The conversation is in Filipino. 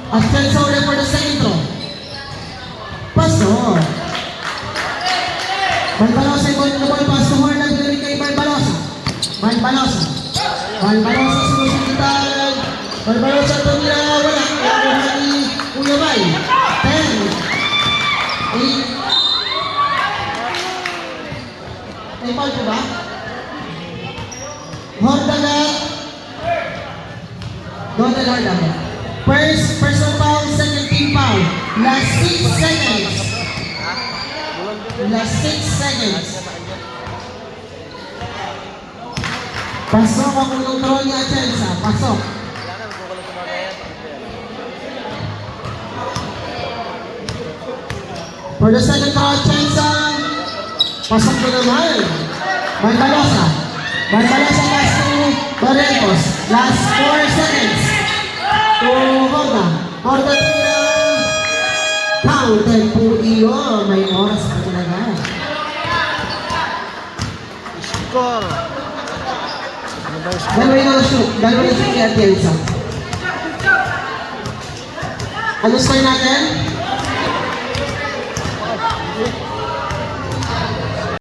Atienza ulit for the second throw. Pasok. Barbalosa yung the ball pass to Hornag dari kay Barbalosa. Barbalosa sinusungitan. Barbalosa ito nila wala. Kaya ni Kuya Bay. 10. 8. May foul po ba? Hordaga. Donald Hordaga. First personal foul, second team foul. Last 6 seconds. Last 6 seconds. Pasok ang unang throw ni Atienza. Pasok. For the second throw, Atienza. Pasok ko naman. Barbalosa pass to Barrientos. Last 4 seconds. To Horda. Horda to counted po iyo. May oras pa talaga. Score. Dalawa yung shoot kay Atienza. Ano score natin?